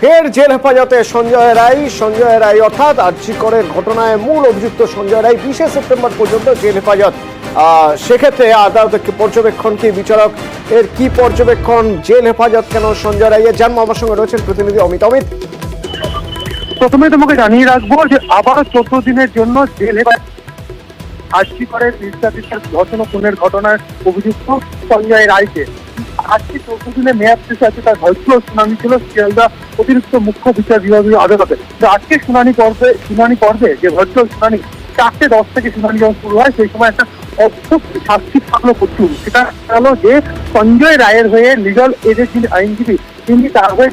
ফের জেল হেফাজতে সঞ্জয় রায় অর্থাৎ আরজিকরের ঘটনায় মূল অভিযুক্ত সঞ্জয় রায় 20 সেপ্টেম্বর পর্যন্ত জেল হেফাজত। সেক্ষেত্রে আদালতের পর্যবেক্ষণ কি, বিচারক এর কি পর্যবেক্ষণ, জেল হেফাজত কেন সঞ্জয় রায়ের? জানবো, আমার সঙ্গে রয়েছেন প্রতিনিধি অমিত। প্রথমে তোমাকে জানিয়ে রাখবো যে আবার 14 দিনের জন্য জেল হেফাজত আরজিকরের নির্যাতিতার ধর্ষণ ও খুনের ঘটনার অভিযুক্ত সঞ্জয় রায়কে আজকে 14 দিনের মেয়াদ শেষে আছে। তার ভার্চুয়াল শুনানি ছিল শিয়ালদা অতিরিক্ত মুখ্য বিচার বিভাগীয় আদালতে। তো আজকে শুনানি পর্বে যে ভার্চুয়াল শুনানি 4:10 থেকে শুনানি যখন শুরু হয়, সেই সময় একটা অদ্ভুত শাস্তি থাকলো প্রচুর। সেটা হলো যে সঞ্জয় রায়ের হয়ে লিগাল এজের যিনি আইনজীবী, তিনি তার হয়ে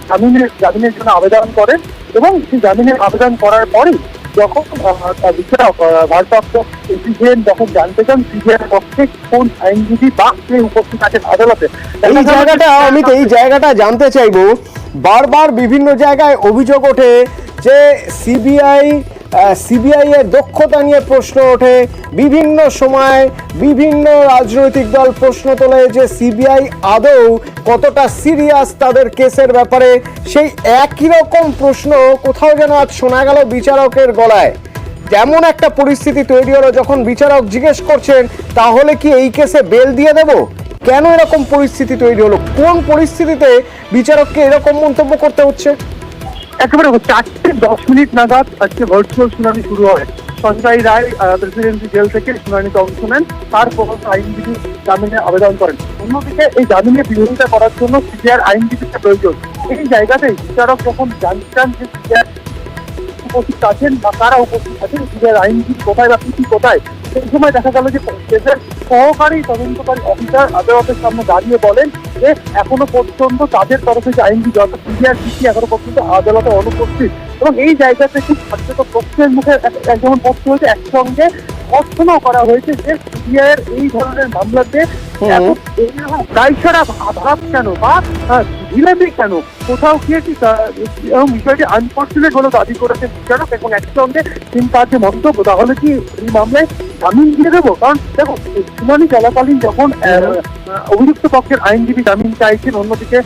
জামিনের জন্য আবেদন করেন এবং সেই জামিনের আবেদন করার পরেই যখন বিচারক ভারপ্রাপ্ত সিজেএম যখন জানতে চান সিজেএর পক্ষে কোন আইনজীবী বা কে উপস্থিত আছেন আদালতে, এই জায়গাটা জানতে চাইবো। বারবার বিভিন্ন জায়গায় অভিযোগ ওঠে যে সিবিআই এর দক্ষতা নিয়ে প্রশ্ন ওঠে, বিভিন্ন সময় বিভিন্ন রাজনৈতিক দল প্রশ্ন তোলে যে সিবিআই আদৌ কতটা সিরিয়াস তাদের কেসের ব্যাপারে। সেই একই রকম প্রশ্ন কোথাও যেন আজ শোনা গেল বিচারকের গলায়। তেমন একটা পরিস্থিতি তৈরি হলো যখন বিচারক জিজ্ঞেস করছেন তাহলে কি এই কেসে বেল দিয়ে দেব। কেন এরকম পরিস্থিতি তৈরি হলো? কোন পরিস্থিতিতে বিচারককে এরকম মন্তব্য করতে হচ্ছে? একেবারে 4:10 নাগাদ আজকে ভার্চুয়াল শুনানি শুরু হয়। সঞ্জয় রায় প্রেসিডেন্সি জেল থেকে শুনানিতে অংশ নেন, তারপর আইনজীবী জামিনে আবেদন করেন। অন্যদিকে এই জামিনের বিরোধিতা করার জন্য সিবিআইয়ের আইনজীবীর প্রয়োজন। এই জায়গাতেই বিচারক যখন জানতেন যে সিবিআই উপস্থিত আছেন বা কারা উপস্থিত আছেন, সিবিআইয়ের আইনজীবী কোথায় বা পিসি কোথায়, সেই সময় দেখা গেল যে দেশের সহকারী তদন্তকারী অফিসার আদালতের সামনে দাঁড়িয়ে বলেন যে এখনো পর্যন্ত তাদের তরফে যে আইনজীবী অর্থাৎ সিবিআই পিসি এখনো পর্যন্ত আদালতে অনুপস্থিত। এবং এই জায়গাতে খুব কার্যত প্রশ্নের মুখে যেমন প্রশ্ন হয়েছে, একসঙ্গে অর্থনাও করা হয়েছে যে সিবিআইয়ের এই ধরনের মামলাতে দায়সারা ভাব কেন বা ঢিলামি কেন, কোথাও গিয়ে কি এবং বিষয়টি আনফর্চুনেট হলো দাবি করেছে বিচারক। এবং একসঙ্গে তিনি তার যে মন্তব্য, তাহলে কি এই মামলায় জামিন দিয়ে দেবো? কারণ দেখো, শুনানি চলাকালীন যখন অভিযুক্ত পক্ষের আইনজীবী জামিন চাইছেন, অন্যদিকে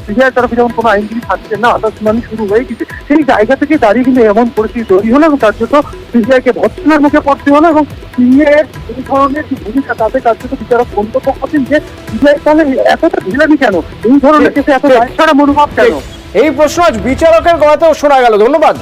সিবিআই তরফে যখন কোনো আইনজীবী থাকছেন না, অর্থাৎ শুনানি শুরু হয়ে গেছে, সেই জায়গা থেকে দাঁড়িয়ে কিন্তু এমন পরিস্থিতি তৈরি হলো এবং তার জন্য সিবিআইকে ভর্সনার মুখে পড়তে হলো। এবং সিবিআইয়ের এই ধরনের যে ভূমিকা, তাতে তার জন্য বিচারক মন্তব্য করছেন যে সিবিআই তাহলে এতটা ঢিলামি কেন, এই ধরনের কেসে এত দায়সারা মনোভাব কেন। এই প্রশ্ন আজ বিচারকের গলাতেও শোনা গেল। ধন্যবাদ।